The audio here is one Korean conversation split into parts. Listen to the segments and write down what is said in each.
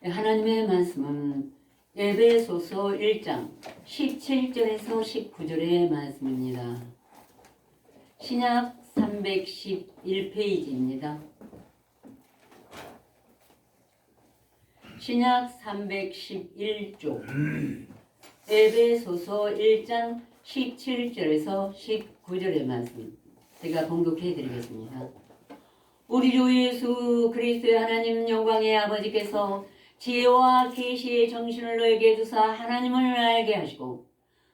하나님의 말씀은 에베소서 1장 17절에서 19절의 말씀입니다. 신약 311페이지입니다. 신약 311쪽 에베소서 1장 17절에서 19절의 말씀 제가 봉독해 드리겠습니다. 우리 주 예수 그리스도의 하나님 영광의 아버지께서 지혜와 계시의 정신을 너에게 주사 하나님을 알게 하시고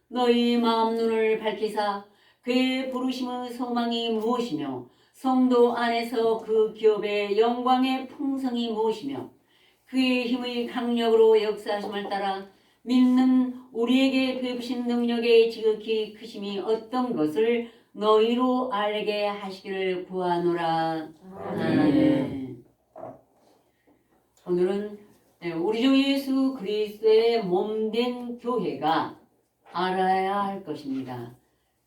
너희 마음 눈을 밝히사 그의 부르심의 소망이 무엇이며 성도 안에서 그 기업의 영광의 풍성이 무엇이며 그의 힘의 강력으로 역사하심을 따라 믿는 우리에게 베푸신 능력의 지극히 크심이 어떤 것을 너희로 알게 하시기를 구하노라. 아멘. 오늘은 우리 주 예수 그리스도의 몸된 교회가 알아야 할 것입니다.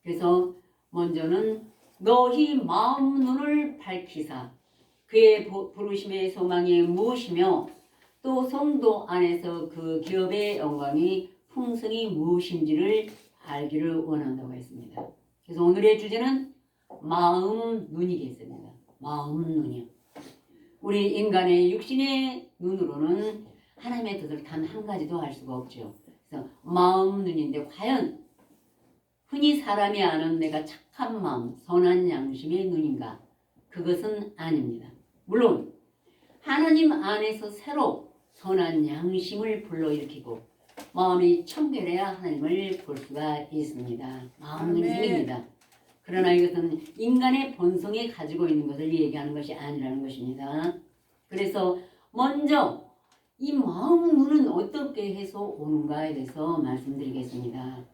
그래서 먼저는 너희 마음 눈을 밝히사 그의 부르심의 소망이 무엇이며 또 성도 안에서 그 기업의 영광이 풍성이 무엇인지를 알기를 원한다고 했습니다. 그래서 오늘의 주제는 마음 눈이겠습니다. 마음 눈이요. 우리 인간의 육신의 눈으로는 하나님의 뜻을 단 한 가지도 알 수가 없죠. 그래서 마음 눈인데 과연 흔히 사람이 아는 내가 착한 마음, 선한 양심의 눈인가? 그것은 아닙니다. 물론 하나님 안에서 새로 선한 양심을 불러일으키고 마음이 청결해야 하나님을 볼 수가 있습니다. 마음 눈이 생깁니다. 그러나 이것은 인간의 본성이 가지고 있는 것을 얘기하는 것이 아니라는 것입니다. 그래서 먼저 이 마음 눈은 어떻게 해서 오는가에 대해서 말씀드리겠습니다.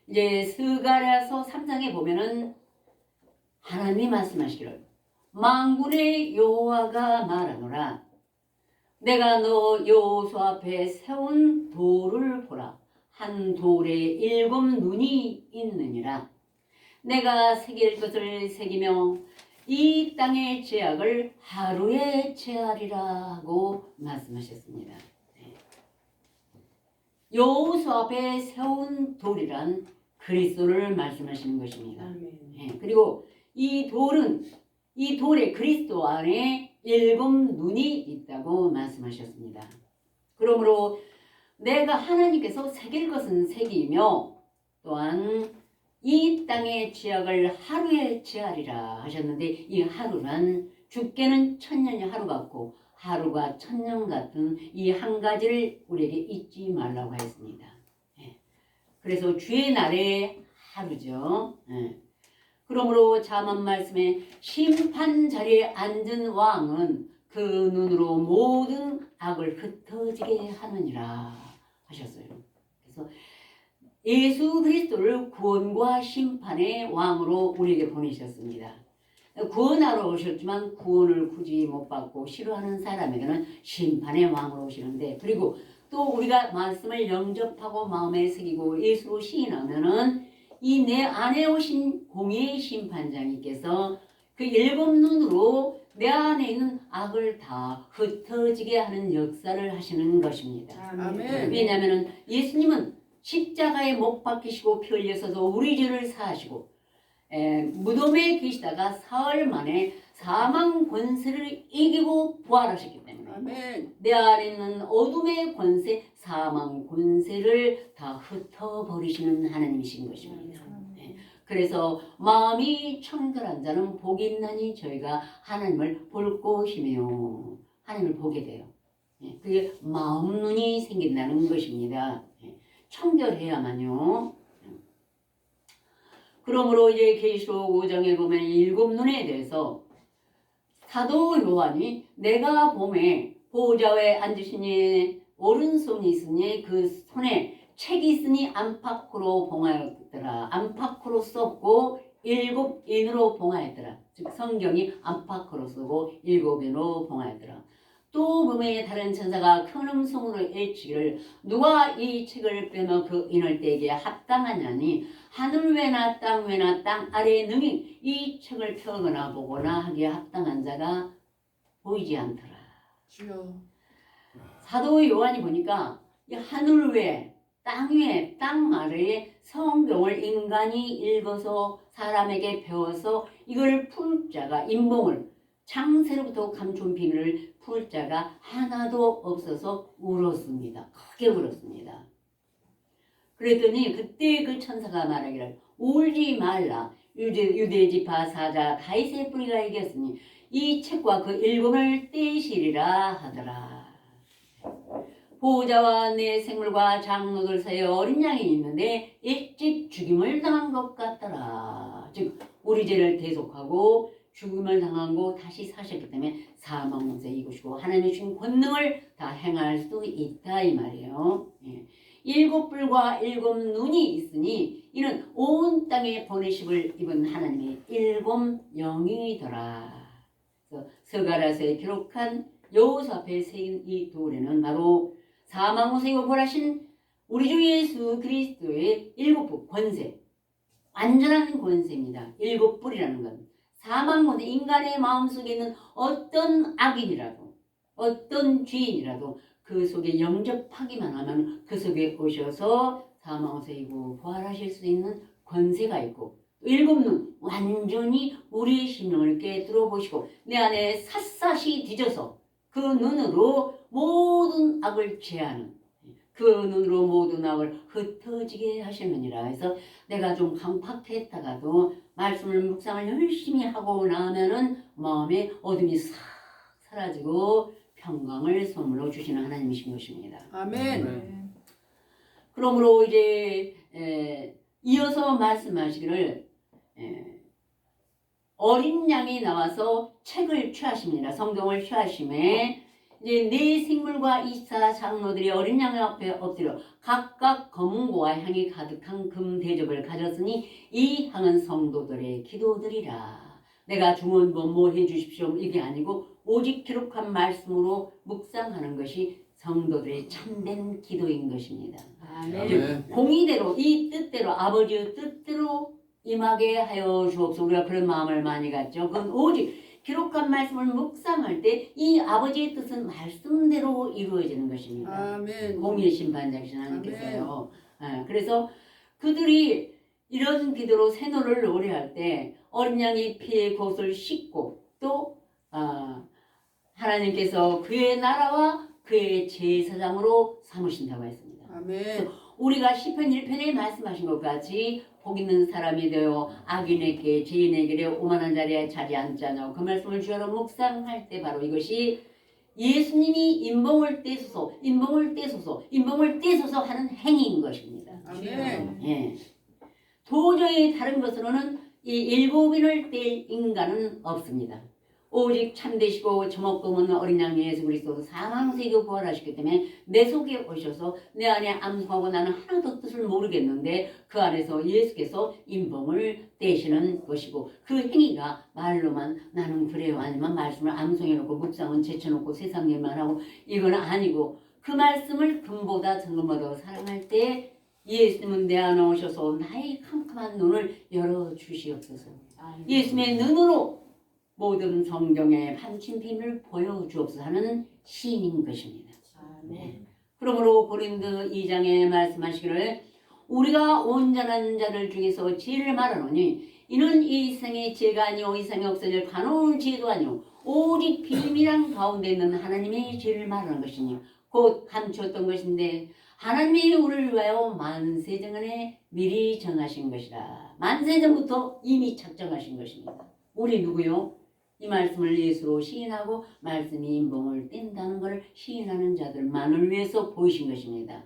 이제 스가랴서 3장에 보면은 하나님이 말씀하시기를 만군의 여호와가 말하노라 내가 너 여호수 앞에 세운 돌을 보라 한 돌에 7 눈이 있느니라 내가 새길 것을 새기며 이 땅의 죄악을 하루에 제하리라고 말씀하셨습니다. 여호수 앞에 세운 돌이란 그리스도를 말씀하시는 것입니다. 그리고 이 돌에 그리스도 안에 7 눈이 있다고 말씀하셨습니다. 그러므로 내가 하나님께서 새길 것은 새기며 또한 이 땅의 죄악을 하루에 제하리라 하셨는데 이 하루란 주께는 천년이 하루 같고 하루가 천년 같은 이 한 가지를 우리에게 잊지 말라고 하였습니다. 그래서 주의 날의 하루죠. 그러므로 잠언 말씀에 심판 자리에 앉은 왕은 그 눈으로 모든 악을 흩어지게 하느니라 하셨어요. 그래서 예수 그리스도를 구원과 심판의 왕으로 우리에게 보내셨습니다. 구원하러 오셨지만 구원을 굳이 못 받고 싫어하는 사람에게는 심판의 왕으로 오시는데 그리고 또 우리가 말씀을 영접하고 마음에 새기고 예수로 시인하면은 이 내 안에 오신 공의의 심판장님께서 그 7 눈으로 내 안에 있는 악을 다 흩어지게 하는 역사를 하시는 것입니다. 아멘. 왜냐하면 예수님은 십자가에 못 박히시고 피 흘려서도 우리 죄를 사하시고 무덤에 계시다가 사흘 만에 사망 권세를 이기고 부활하셨기 때문에 아멘. 내 안에 있는 어둠의 권세, 사망 권세를 다 흩어버리시는 하나님이신 것입니다. 그래서 마음이 청결한 자는 복이 있나니 저희가 하나님을 볼 것이며 하나님을 보게 돼요. 그게 마음 눈이 생긴다는 것입니다. 청결해야만요. 그러므로 이제 계시록 5장에 보면 7 눈에 대해서 사도 요한이 내가 봄에 보좌에 앉으시니 오른손이 있으니 그 손에 책이 있으니 안팎으로 봉하였더라. 안팎으로 썼고 7인으로 봉하였더라. 즉 성경이 안팎으로 쓰고 7인으로 봉하였더라. 또 범의 다른 천사가 큰 음성으로 외치기를 누가 이 책을 빼며 그 인을 떼기에 합당하냐니 하늘 외나 땅 외나 땅 아래에 능히 이 책을 펴거나 보거나 하기에 합당한 자가 보이지 않더라. 주여. 사도 요한이 보니까 이 하늘 외, 땅 아래에 성경을 인간이 읽어서 사람에게 배워서 이걸 풀 자가 인봉을 창세로부터 감춘 비밀을 풀 자가 하나도 없어서 울었습니다. 크게 울었습니다. 그랬더니 그때 그 천사가 말하기를 울지 말라. 유대 지파 사자 다윗의 뿌리가 이겼으니 이 책과 그 일본을 떼시리라 하더라. 보호자와 내 생물과 장로들 사이에 어린 양이 있는데 일찍 죽임을 당한 것 같더라. 즉 우리 죄를 대속하고 죽임을 당하고 다시 사셨기 때문에 사망문세 이곳이고 하나님의 주신 권능을 다 행할 수 있다 이 말이에요. 예. 일곱 뿔과 일곱 눈이 있으니 이는 온 땅에 보내심을 입은 하나님의 일곱 영이더라. 서가라서에 기록한 여호수 앞에 새긴 이 돌에는 바로 사망무세고 벌하신 우리 주 예수 그리스도의 일곱 권세, 완전한 권세입니다. 일곱 뿔이라는 건 사망무세, 인간의 마음속에 있는 어떤 악인이라도 어떤 죄인이라도 그 속에 영접하기만 하면 그 속에 오셔서 사망무세이고 부활하실 수 있는 권세가 있고 일곱 눈, 완전히 우리의 심령을 깨뜨려 보시고 내 안에 샅샅이 뒤져서 그 눈으로 모든 악을 제하는 그 눈으로 모든 악을 흩어지게 하시느니라 해서 내가 좀 강팍했다가도 말씀을 묵상을 열심히 하고 나면은 마음에 어둠이 싹 사라지고 평강을 선물로 주시는 하나님이신 것입니다. 아멘. 그러므로 이제 이어서 말씀하시기를 어린 양이 나와서 책을 취하십니다. 성경을 취하심에 이제 네 생물과 24 장로들이 어린 양 앞에 엎드려 각각 검은고와 향이 가득한 금 대접을 가졌으니 이 향은 성도들의 기도들이라. 내가 주문 뭐뭐 해주십시오 이게 아니고 오직 기록한 말씀으로 묵상하는 것이 성도들의 참된 기도인 것입니다. 아멘. 공의대로 이 뜻대로 아버지의 뜻대로 임하게 하여 주옵소서. 우리가 그런 마음을 많이 갖죠. 그건 오직 기록한 말씀을 묵상할 때 이 아버지의 뜻은 말씀대로 이루어지는 것입니다. 아멘. 공의의 심판자이신 하나님께서요. 그래서 그들이 이런 기도로 새노를 노래할 때 어린 양이 피의 곳을 씻고 또 하나님께서 그의 나라와 그의 제사장으로 삼으신다고 했습니다. 아멘. 우리가 시편 1편에 말씀하신 것 같이 복 있는 사람이 되어 악인에게 죄인에게 오만한 자리에 자리 앉자뇨. 그 말씀을 주여로 묵상할 때 바로 이것이 예수님이 인봉을 떼소서 하는 행위인 것입니다. 아멘. 예. 도저히 다른 것으로는 이 일곱인을 뗄 인간은 없습니다. 오직 참되시고 저먹고 없는 어린 양 예수 그리스도 사망세교 부활하셨기 때문에 내 속에 오셔서 내 안에 암송하고 나는 하나도 뜻을 모르겠는데 그 안에서 예수께서 인봉을 떼시는 것이고 그 행위가 말로만 나는 그래요 아니면 말씀을 암송해놓고 묵상은 제쳐놓고 세상 일만 하고 이건 아니고 그 말씀을 금보다 정금보다 사랑할 때 예수님은 내 안에 오셔서 나의 캄캄한 눈을 열어주시옵소서. 예수님의 눈으로 모든 성경의 판친 비밀을 보여주옵소서 하는 시인인 것입니다. 아멘. 그러므로 고린도 2장에 말씀하시기를 우리가 온전한 자들 중에서 지혜를 말하노니 이는 이 세상의 지혜가 아니오 이 세상에 없어질 간호의 지혜도 아니오 오직 비밀한 가운데 있는 하나님의 지혜를 말하는 것이니 곧 감추었던 것인데 하나님이 우리를 위하여 만세전에 미리 정하신 것이라. 만세전부터 이미 작정하신 것입니다. 우리 누구요? 이 말씀을 예수로 시인하고 말씀이 인봉을 뗀다는 것을 시인하는 자들만을 위해서 보이신 것입니다.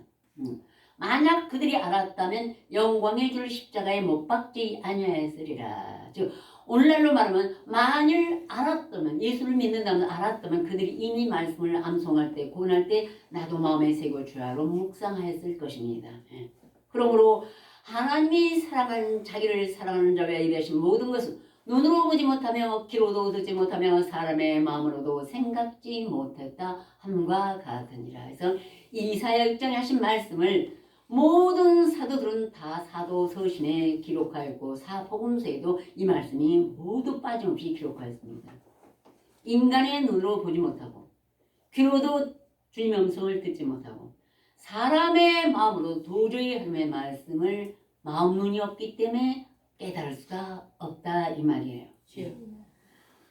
만약 그들이 알았다면 영광의 줄 십자가에 못 박지 아니하였으리라. 즉 오늘날로 말하면 만일 알았다면 예수를 믿는다면 알았다면 그들이 이미 말씀을 암송할 때 고난할 때 나도 마음에 새고 주야로 묵상하였을 것입니다. 그러므로 하나님이 자기를 사랑하는 자가 예비하신 모든 것은 눈으로 보지 못하며 귀로도 듣지 못하며 사람의 마음으로도 생각지 못했다 함과 같으니라. 그래서 이사야 6장에 하신 말씀을 모든 사도들은 다 사도서신에 기록하였고 사복음서에도 이 말씀이 모두 빠짐없이 기록하였습니다. 인간의 눈으로 보지 못하고 귀로도 주님의 음성을 듣지 못하고 사람의 마음으로 도저히 하나님의 말씀을 마음 눈이 없기 때문에 깨달을 수가 없다 이 말이에요.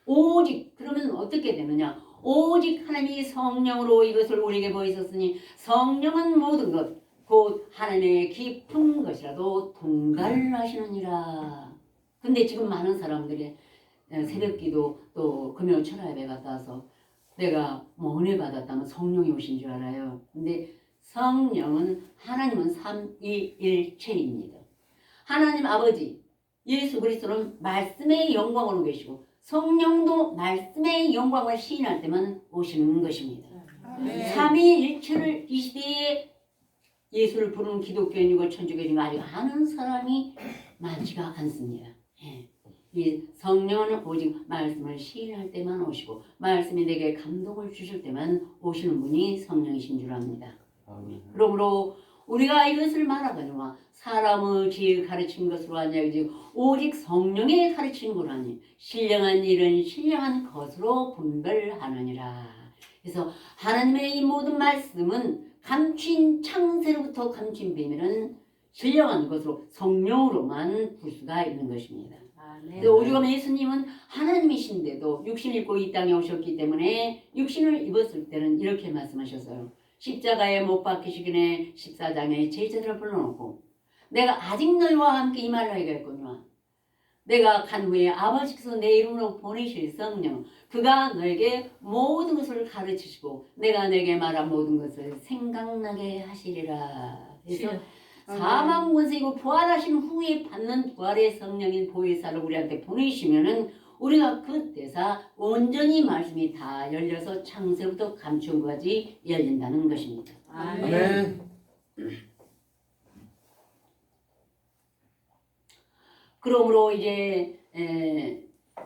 오직 그러면 어떻게 되느냐? 오직 하나님이 성령으로 이것을 우리에게 보이셨으니 성령은 모든 것 곧 하나님의 깊은 것이라도 통달하시느니라. 근데 지금 많은 사람들이 새벽기도 또 금요 철야예배 갔다 와서 내가 뭐 은혜 받았다면 성령이 오신 줄 알아요. 근데 성령은 하나님은 삼위일체입니다. 하나님 아버지 예수 그리스도는 말씀의 영광으로 계시고 성령도 말씀의 영광을 시인할 때만 오시는 것입니다. 삼위일체를 이 시대에 예수를 부르는 기독교인이고 천주교인이고 아직 아는 사람이 많지가 않습니다. 예. 이 성령은 오직 말씀을 시인할 때만 오시고 말씀이 내게 감동을 주실 때만 오시는 분이 성령이신 줄 압니다. 그러므로 우리가 이것을 말하거니와 사람의 지혜 가르친 것으로 아니하지 오직 성령의 가르친 것으로 하니 신령한 일은 신령한 것으로 분별하느니라. 그래서 하나님의 이 모든 말씀은 감추인 창세로부터 감추인 비밀은 신령한 것으로 성령으로만 볼 수가 있는 것입니다. 오죽하면 예수님은 하나님이신데도 육신을 입고 이 땅에 오셨기 때문에 육신을 입었을 때는 이렇게 말씀하셨어요. 십자가에 못 박히시기 전에 14장에 제자들을 불러놓고 내가 아직 너희와 함께 임할 나이가 있거니와 내가 간 후에 아버지께서 내 이름으로 보내실 성령 그가 너에게 모든 것을 가르치시고 내가 내게 말한 모든 것을 생각나게 하시리라. 그래서 사망 권세이고 부활하신 후에 받는 부활의 성령인 보혜사를 우리한테 보내시면은 우리가 그때서 온전히 말씀이 다 열려서 창세부터 감추은 것까지 열린다는 것입니다. 아멘. 그러므로 이제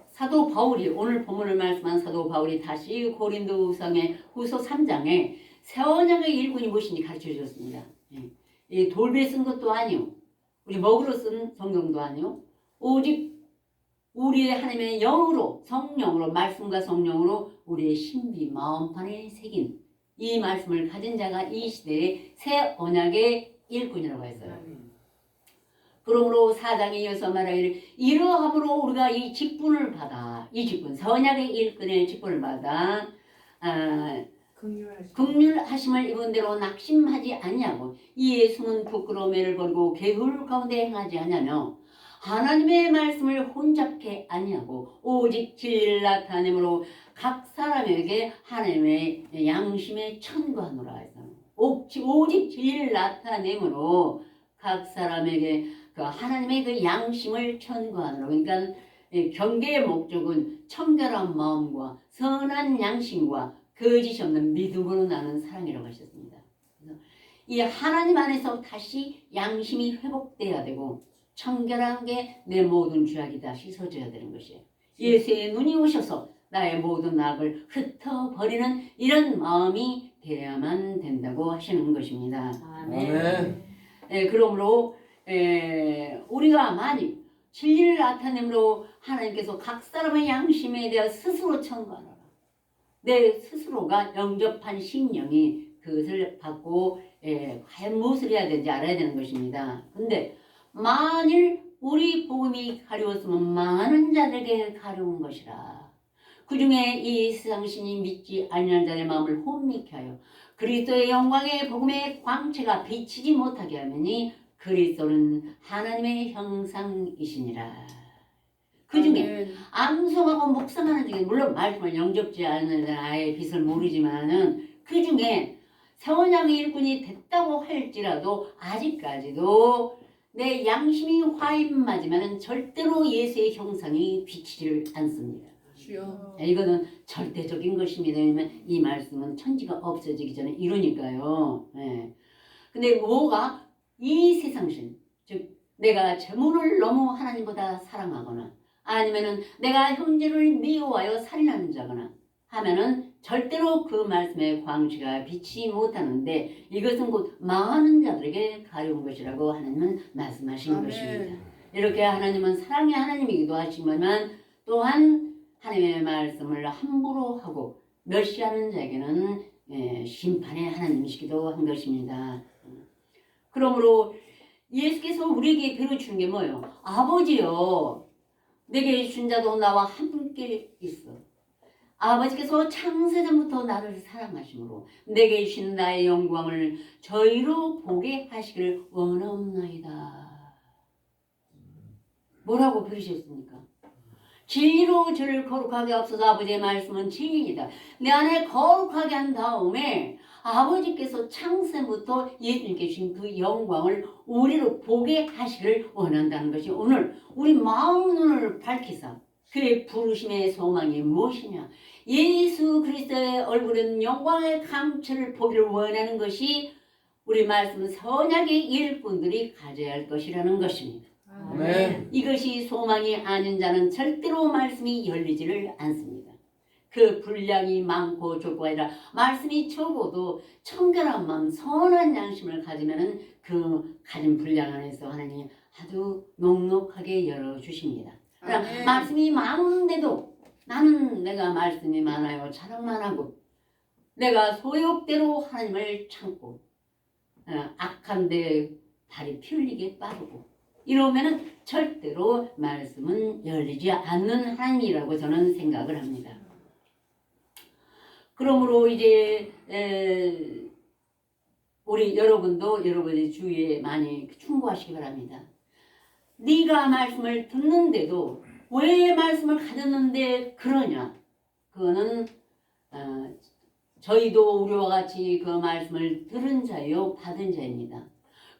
사도 바울이 오늘 본문을 말씀한 사도 바울이 다시 고린도후서의 후서 3장에 새 언약의 일꾼이 무엇인지 가르쳐 주셨습니다. 이 돌배 쓴 것도 아니요, 우리 먹으러 쓴 성경도 아니요, 오직 우리의 하나님의 영으로 성령으로 말씀과 성령으로 우리의 신비 마음판에 새긴 이 말씀을 가진 자가 이 시대의 새 언약의 일꾼이라고 했어요. 그러므로 4장에 이어서 말하기를 이러함으로 우리가 이 직분을 받아 이 직분 선약의 일꾼의 직분을 받아 긍휼하심을 입은 대로 낙심하지 아니하고 이에 숨은 부끄러움을 버리고 계율 가운데 행하지 아니하며 하나님의 말씀을 혼잡케 아니하고 오직 진리를 나타내므로 각 사람에게 하나님의 양심에 천구하노라 해서 오직 진리를 나타내므로 각 사람에게 그 하나님의 그 양심을 천구하노라. 그러니까 경계의 목적은 청결한 마음과 선한 양심과 거짓이 없는 믿음으로 나는 사랑이라고 하셨습니다. 그래서 이 하나님 안에서 다시 양심이 회복돼야 되고 청결한 게 내 모든 죄악이 다 씻어져야 되는 것이에요. 예수의 눈이 오셔서 나의 모든 악을 흩어버리는 이런 마음이 돼야만 된다고 하시는 것입니다. 아멘. 그러므로 우리가 만일 진리를 나타내므로 하나님께서 각 사람의 양심에 대해 스스로 청구하노라. 내 스스로가 영접한 심령이 그것을 받고 과연 무엇을 해야 되는지 알아야 되는 것입니다. 근데 만일 우리 복음이 가려웠으면 망하는 자들에게 가려운 것이라. 그 중에 이 세상 신이 믿지 아니하는 자의 마음을 혼미케 하여 그리스도의 영광의 복음의 광채가 비치지 못하게 하면이 그리스도는 하나님의 형상이시니라. 그 중에 암송하고 묵상하는 중에 물론 말씀을 영접지 않는 아예 빛을 모르지만은 그 중에 세원양의 일꾼이 됐다고 할지라도 아직까지도 내 양심이 화인맞으면 절대로 예수의 형상이 비치질 않습니다. 이거는 절대적인 것입니다. 왜냐면 이 말씀은 천지가 없어지기 전에 이루니까요. 근데 뭐가 이 세상신, 즉 내가 재물을 너무 하나님보다 사랑하거나 아니면은 내가 형제를 미워하여 살인하는 자거나 하면은 절대로 그 말씀의 광채가 비치 못하는데 이것은 곧 망하는 자들에게 가려운 것이라고 하나님은 말씀하신 아멘. 것입니다. 이렇게 하나님은 사랑의 하나님이기도 하시지만 또한 하나님의 말씀을 함부로 하고 멸시하는 자에게는 심판의 하나님이시기도 한 것입니다. 그러므로 예수께서 우리에게 배워주는 게 뭐예요? 아버지요, 내게 준 자도 나와 함께 있어. 아버지께서 창세전부터 나를 사랑하심으로 내게 주신 나의 영광을 저희로 보게 하시기를 원하옵나이다. 뭐라고 부르셨습니까? 진리로 저를 거룩하게 앞서서 아버지의 말씀은 진리이다. 내 안에 거룩하게 한 다음에 아버지께서 창세부터 예수님께 주신 그 영광을 우리로 보게 하시기를 원한다는 것이 오늘 우리 마음 눈을 밝히사 그의 부르심의 소망이 무엇이냐? 예수 그리스도의 얼굴은 영광의 감체를 보기를 원하는 것이 우리 말씀 선약의 일꾼들이 가져야 할 것이라는 것입니다. 아멘. 이것이 소망이 아닌 자는 절대로 말씀이 열리지를 않습니다. 그 분량이 많고 적고가 아니라 말씀이 적어도 청결한 마음, 선한 양심을 가지면은 그 가진 분량 안에서 하나님이 아주 넉넉하게 열어주십니다. 그러나 아멘. 말씀이 많은데도 나는 내가 말씀이 많아요. 자랑만 하고 내가 소욕대로 하나님을 참고 악한 데 발이 피 흘리게 빠르고 이러면은 절대로 말씀은 열리지 않는 하나님이라고 저는 생각을 합니다. 그러므로 이제 우리 여러분도 여러분의 주위에 많이 충고하시기 바랍니다. 네가 말씀을 듣는데도 왜 말씀을 가졌는데 그러냐? 그거는 저희도 우리와 같이 그 말씀을 들은 자요 받은 자입니다.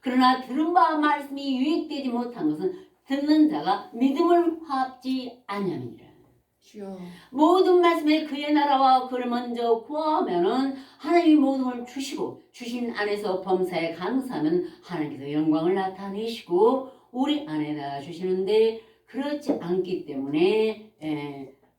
그러나 들은 바 말씀이 유익되지 못한 것은 듣는 자가 믿음을 화합지 아니함이니라. 주여. 모든 말씀에 그의 나라와 그를 먼저 구하면은 하나님이 모든 걸 주시고 주신 안에서 범사에 감사하면 하나님께서 영광을 나타내시고 우리 안에다 주시는데 그렇지 않기 때문에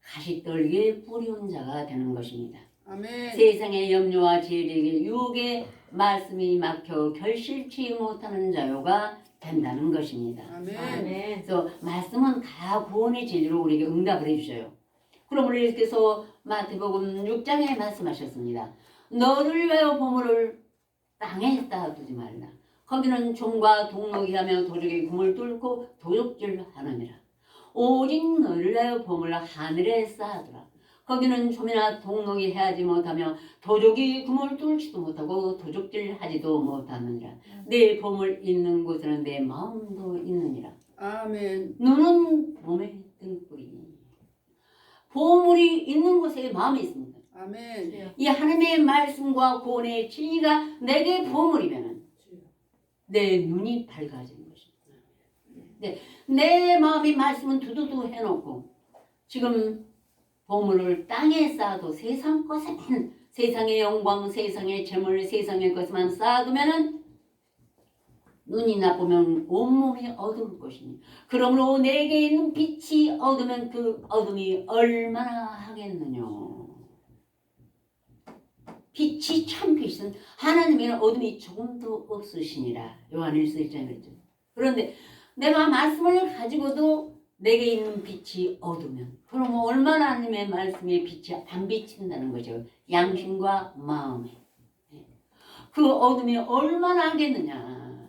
가시떨기에 뿌리온 자가 되는 것입니다. 아멘. 세상의 염려와 재력의 유혹에 말씀이 막혀 결실치 못하는 자요가 된다는 것입니다. 아멘. 그래서 말씀은 다 구원의 진리로 우리에게 응답을 해주셔요. 그러므로 예수께서 마태복음 6장에 말씀하셨습니다. 너를 위하여 보물을 땅에 쌓아두지 말라. 거기는 종과 동록이 하며 도적이 구멍을 뚫고 도적질 하느니라. 오직 너를 위하여 보물을 하늘에 쌓아두라. 거기는 좀이나 동록이 해하지 못하며 도적이 구멍을 뚫지도 못하고 도적질 하지도 못하느니라. 내 보물 있는 곳에는 내 마음도 있느니라. 아멘. 눈은 몸의 등불이. 보물이 있는 곳에 마음이 있습니다. 아멘. 이 하나님의 말씀과 구원의 진리가 내게 보물이면 내 눈이 밝아지는 것입니다. 내 마음의 말씀은 두두두 해놓고 지금 보물을 땅에 쌓아도 세상 것에만 세상의 영광, 세상의 재물, 세상의 것만 쌓아두면은 눈이 나쁘면 온몸이 어두울 것이니 그러므로 내게 있는 빛이 어두면 그 어둠이 얼마나 하겠느냐. 빛이 참 빛은 하나님의 어둠이 조금도 없으시니라. 요한일서 1장에 그랬죠. 그런데 내가 말씀을 가지고도 내게 있는 빛이 어두면 그러면 얼마나 하나님의 말씀의 빛이 안 비친다는 거죠. 양심과 마음에. 그 어둠이 얼마나 하겠느냐.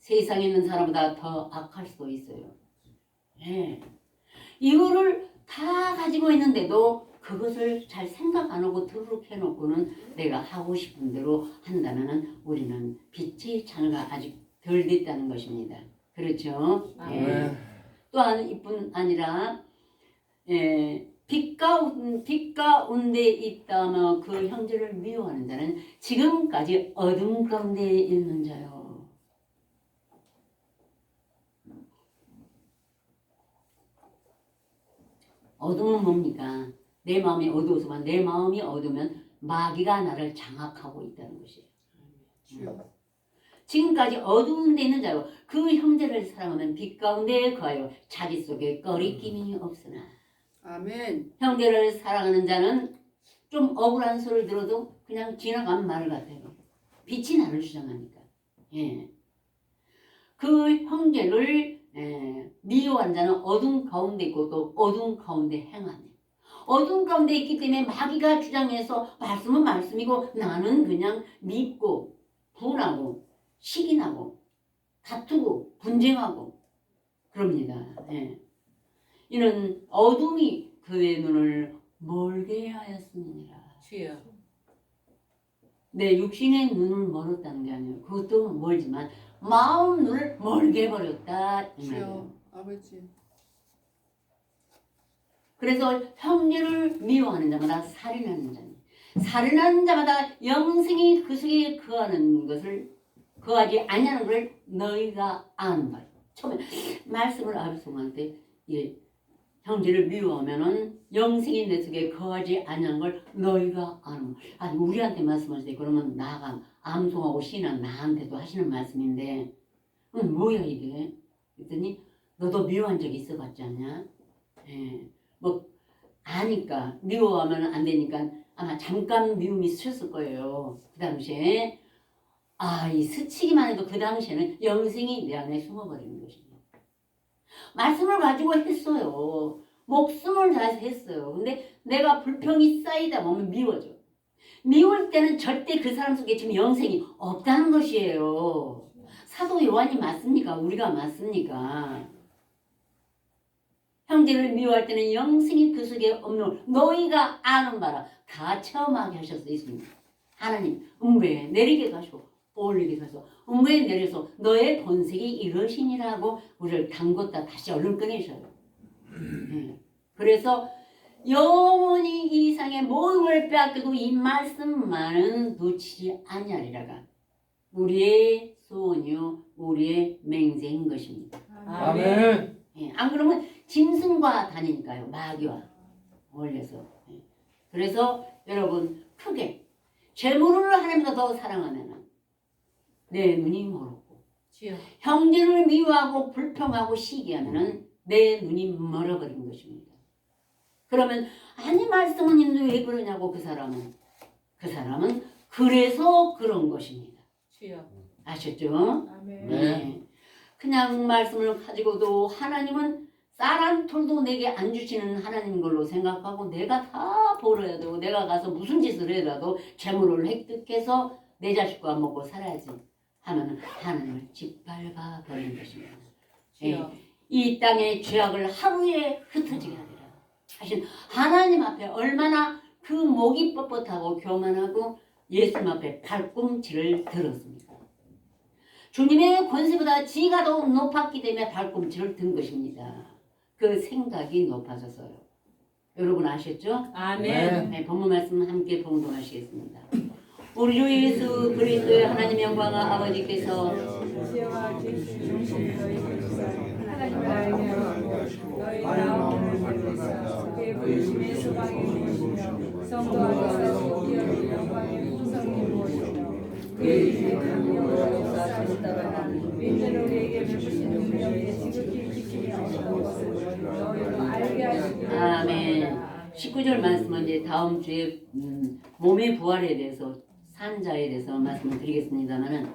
세상에 있는 사람보다 더 악할 수도 있어요. 이거를 다 가지고 있는데도 그것을 잘 생각 안 하고 더럽게 해놓고는 내가 하고 싶은 대로 한다면 우리는 빛의 창가 아직 덜 됐다는 것입니다. 그렇죠? 또한 이뿐 아니라 빛 가운데 있다며 그 형제를 미워하는 자는 지금까지 어둠 가운데 있는 자요. 어둠은 뭡니까? 내 마음이 어두워서만 내 마음이 어두우면 마귀가 나를 장악하고 있다는 것이에요. 주여. 지금까지 어두운 데 있는 자로 그 형제를 사랑하면 빛 가운데 거하여 자기 속에 꺼리낌이 없으나 아멘. 형제를 사랑하는 자는 좀 억울한 소리를 들어도 그냥 지나간 말 같아요. 빛이 나를 주장하니까. 예. 그 형제를 미워한 자는 어둠 가운데 있고 또 어둠 가운데 행하네. 어둠 가운데 있기 때문에 마귀가 주장해서 말씀은 말씀이고 나는 그냥 믿고 분하고 시기 나고 다투고 분쟁하고 그럽니다. 예. 이는 어둠이 그의 눈을 멀게 하였습니다. 주여. 내 육신의 눈을 멀었다는 게 아니에요. 그것도 멀지만 마음 눈을 멀게 버렸다 이 말이에요. 주여. 아버지. 그래서 형제를 미워하는 자마다 살인하는 자니 살인하는 자마다 영생이 그 속에 거하는 것을 거하지 아니하는 것을 너희가 아는 바요. 처음에 말씀을 아브송한테 형제를 미워하면은 영생이 내 속에 거하지 아니하는 걸 너희가 아는 거. 아니 우리한테 말씀하실 때 그러면 나가 암송하고 신앙 나한테도 하시는 말씀인데 뭐야 이게? 그랬더니 너도 미워한 적이 있어봤지 않냐? 예. 뭐 아니까 미워하면 안 되니까 아마 잠깐 미움이 스쳤을 거예요. 그 당시에 이 스치기만 해도 그 당시에는 영생이 내 안에 숨어버리는 것입니다. 말씀을 가지고 했어요. 목숨을 다해서 했어요. 근데 내가 불평이 쌓이다 보면 미워져. 미울 때는 절대 그 사람 속에 지금 영생이 없다는 것이에요. 사도 요한이 맞습니까? 우리가 맞습니까? 형제를 미워할 때는 영생이 그 속에 없는 너희가 아는 바라 다 체험하게 하셨어 있습니다. 하나님 음부에 내리기도 하시고 올리기도 하시고 음부에 내려서 너의 본색이 이러시니라고 우리를 담궜다 다시 얼른 꺼내셔요. 그래서 영원히 이 이상의 모든 걸 빼앗겨도 이 말씀만은 놓치지 아니하리라가 우리의 소원이요 우리의 맹세인 것입니다. 아멘. 안 그러면 짐승과 다니니까요. 마귀와 어울려서. 그래서 여러분 크게 재물을 하나님보다 더 사랑하면 내 눈이 멀었고 주여. 형제를 미워하고 불평하고 시기하면 내 눈이 멀어버린 것입니다. 그러면 아니 말씀은 있는데 왜 그러냐고 그 사람은 그래서 그런 것입니다. 주여. 아셨죠? 아멘. 네. 그냥 말씀을 가지고도 하나님은 쌀 한 톨도 내게 안 주시는 하나님 걸로 생각하고 내가 다 벌어야 되고 내가 가서 무슨 짓을 해라도 재물을 획득해서 내 자식과 먹고 살아야지 하면 하나님을 짓밟아 버리는 것입니다. 주여. 이 땅의 죄악을 하루에 흩어지게 하리라 하신 하나님 앞에 얼마나 그 목이 뻣뻣하고 교만하고 예수님 앞에 발꿈치를 들었습니다. 주님의 권세보다 지가 더 높았기 때문에 발꿈치를 든 것입니다. 그 생각이 높아져서요. 여러분 아셨죠? 아멘. 네, 본문 말씀 함께 봉독하시겠습니다. 우리 주 예수 그리스도의 하나님 영광과 아버지께서 지혜와 진실 중심 너희를 주사 하나님을 알게 하고 너희 마음을 만드사 그의 부르심의 소망이 무엇이며 성도 안에서 기업의 영광의 풍성이 무엇이며 그의 이름의 강력으로 역사하셨다가 믿는 우리에게 베푸신 능력의 지극히 지킴이 어떤 것을 너희로 알게 하시기 아멘. 19절 말씀은 이제 다음 주에 몸의 부활에 대해서 산자에 대해서 말씀을 드리겠습니다만은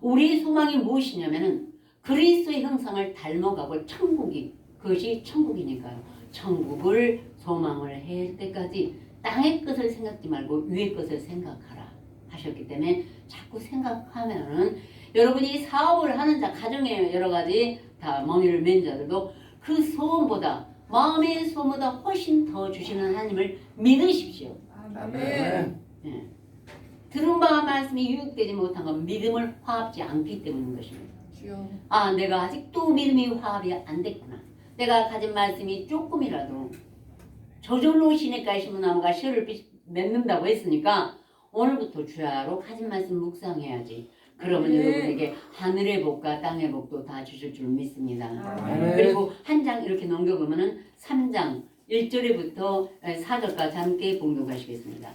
우리의 소망이 무엇이냐면은 그리스도의 형상을 닮아가고 천국이 그것이 천국이니까요. 천국을 소망을 할 때까지 땅의 것을 생각지 말고 위의 것을 생각하라 하셨기 때문에 자꾸 생각하면은 여러분이 사업을 하는 자 가정에 여러 가지 다 멍이를 맨 자들도 그 소원보다 마음의 소원보다 훨씬 더 주시는 하나님을 믿으십시오. 아멘. 예. 들은 바와 말씀이 유익되지 못한 건 믿음을 화합지 않기 때문인 것입니다. 주여. 내가 아직도 믿음이 화합이 안 됐구나. 내가 가진 말씀이 조금이라도 저절로 시냇가에 심은 나무가 씨를 맺는다고 했으니까 오늘부터 주야로 가진 말씀 묵상해야지. 그러면 네. 여러분에게 하늘의 복과 땅의 복도 다 주실 줄 믿습니다. 아멘. 그리고 한 장 이렇게 넘겨보면은 3장 1절부터 4절까지 함께 봉독하시겠습니다.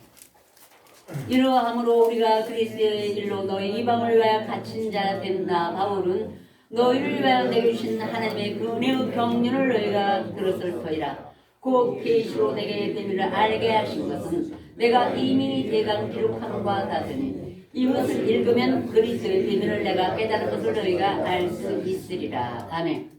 이러함으로 우리가 그리스도의 일로 너희 이방을 위하여 갇힌 자 된다. 바울은 너희를 위하여 내게 주신 하나님의 그 은혜의 경륜을 너희가 들었을 터이라. 곧 계시로 내게 비밀을 알게 하신 것은 내가 이미 대강 기록함과 같으니 이것을 읽으면 그리스도의 비밀을 내가 깨달은 것을 너희가 알 수 있으리라. 아멘.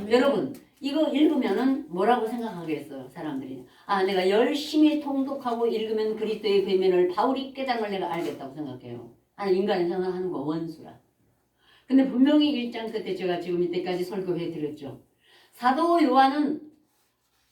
여러분 이거 읽으면은 뭐라고 생각하겠어요 사람들이? 아 내가 열심히 통독하고 읽으면 그리스도의 비밀을 바울이 깨달은 걸 내가 알겠다고 생각해요. 아니 인간이 생각하는 거 원수라. 근데 분명히 1장 끝에 제가 지금 이때까지 설교해 드렸죠. 사도 요한은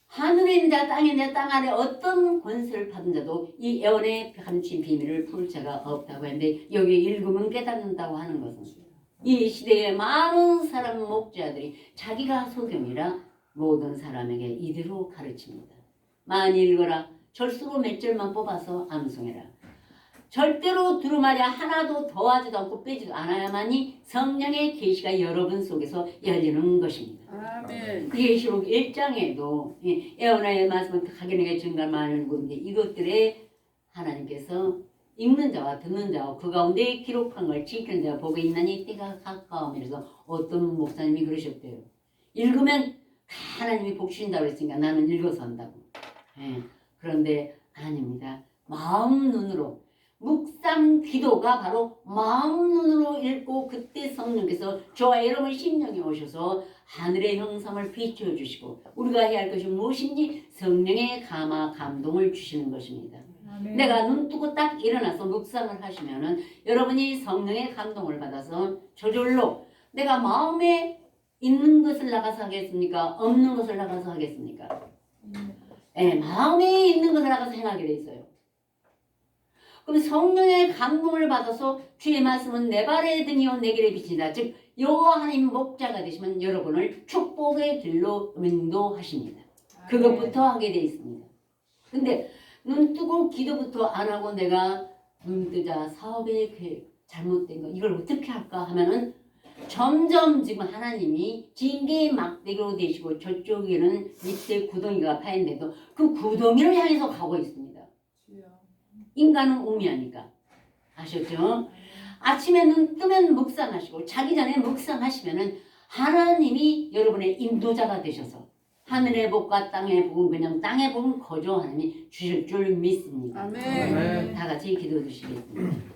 하늘에 있는 자 땅에 있는 자 땅 아래 어떤 권세를 받은 자도 이 애원의 감춘 비밀을 풀 자가 없다고 했는데 여기 읽으면 깨닫는다고 하는 것은 이 시대에 많은 사람 목자들이 자기가 소경이라 모든 사람에게 이대로 가르칩니다. 많이 읽어라. 절수로 몇 절만 뽑아서 암송해라. 절대로 두루마리 하나도 더하지도 않고 빼지도 않아야만이 성령의 계시가 여러분 속에서 열리는 것입니다. 아멘. 그 계시록 1장에도 애원의 말씀은 각인에게 증가만 읽는데 이것들에 하나님께서 읽는 자와 듣는 자와 그 가운데 기록한 걸 지키는 자와 복이 있나니 때가 가까우면서 어떤 목사님이 그러셨대요. 읽으면 하나님이 복 주신다고 했으니까 나는 읽어서 한다고. 그런데 아닙니다. 마음 눈으로 묵상 기도가 바로 마음 눈으로 읽고 그때 성령께서 저와 여러분 심령에 오셔서 하늘의 형상을 비춰주시고 우리가 해야 할 것이 무엇인지 성령의 감화 감동을 주시는 것입니다. 아멘. 내가 눈 뜨고 딱 일어나서 묵상을 하시면은 여러분이 성령의 감동을 받아서 저절로 내가 마음에 있는 것을 나가서 하겠습니까? 없는 것을 나가서 하겠습니까? 마음에 있는 것을 나가서 행하게 돼 있어요. 그럼 성령의 감동을 받아서 주의 말씀은 내 발의 등이요 내 길의 빛이다. 즉 여호와 하나님 목자가 되시면 여러분을 축복의 길로 인도하십니다. 그것부터 하게 돼 있습니다. 근데 눈 뜨고 기도부터 안 하고 내가 눈 뜨자 사업의 계획 잘못된 거 이걸 어떻게 할까 하면은 점점 지금 하나님이 징계의 막대기로 되시고 저쪽에는 밑에 구덩이가 파인데도 그 구덩이를 향해서 가고 있습니다. 인간은 우미하니까 아셨죠? 아침에 눈 뜨면 묵상하시고 자기 전에 묵상하시면은 하나님이 여러분의 인도자가 되셔서 하늘의 복과 땅의 복은 그냥 땅의 복은 거저 하나님이 주실 줄 믿습니다. 아멘. 다 같이 기도해 주시겠습니다.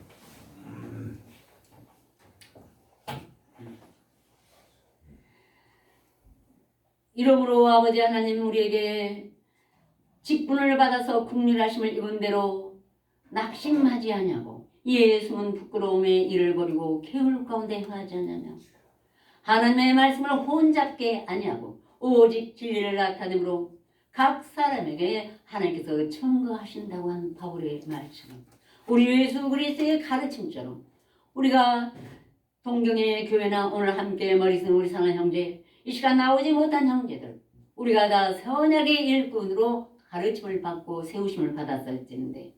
이러므로 아버지 하나님 우리에게 직분을 받아서 국률하심을 입은 대로 낙심하지 아니하고 이에 숨은 부끄러움의 일을 버리고 개울 가운데 행하지 않으며 하나님의 말씀을 혼잡게 아니하고 오직 진리를 나타내므로 각 사람에게 하나님께서 청구하신다고 한 바울의 말씀 우리 예수 그리스도의 가르침처럼 우리가 동경의 교회나 오늘 함께 머리 쓴 우리 사랑하는 형제 이 시간 나오지 못한 형제들 우리가 다 선약의 일꾼으로 가르침을 받고 세우심을 받았을지인데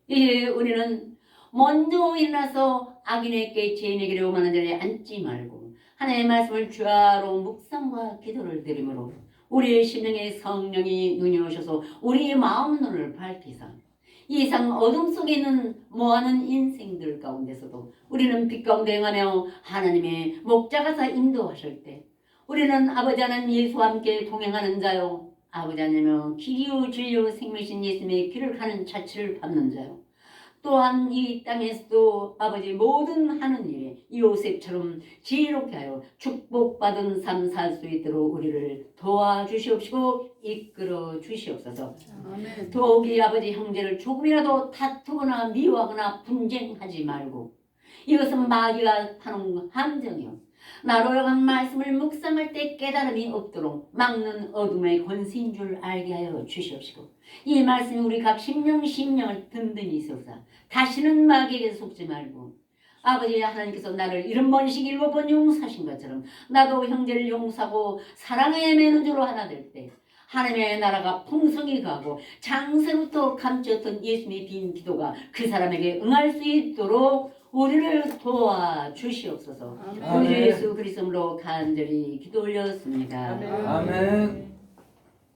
이제 우리는 먼저 일어나서 악인에게 죄인에게 오만한 자리에 앉지 말고 하나님의 말씀을 주야로 묵상과 기도를 드리므로 우리의 심령에 성령이 눈이 오셔서 우리의 마음 눈을 밝히사 이 상 어둠 속에 있는 뭐하는 인생들 가운데서도 우리는 빛 가운데 행하며 하나님의 목자가서 인도하실 때 우리는 아버지 하나님 예수와 함께 동행하는 자요 아버지 하나님은 길이요 진리요 생명이신 예수님의 길을 가는 자취를 밟는 자요 또한 이 땅에서도 아버지 모든 하는 일에 요셉처럼 지혜롭게 하여 축복받은 삶 살 수 있도록 우리를 도와주시옵시고 이끌어 주시옵소서. 아멘. 더욱이 아버지 형제를 조금이라도 다투거나 미워하거나 분쟁하지 말고 이것은 마귀가 파는 함정이요 나로 한 말씀을 묵상할 때 깨달음이 없도록 막는 어둠의 권세인 줄 알게 하여 주시옵시고 이 말씀이 우리 각 심령을 든든히 세우사 다시는 마귀에게 속지 말고 아버지 하나님께서 나를 70번씩 7번 용서하신 것처럼 나도 형제를 용서하고 사랑의 매너주로 하나 될 때 하나님의 나라가 풍성히 가고 장세부터 감추었던 예수님의 빈 기도가 그 사람에게 응할 수 있도록 우리를 도와주시옵소서. 우리 예수 그리스도로 간절히 기도 올렸습니다. 아멘. 아멘.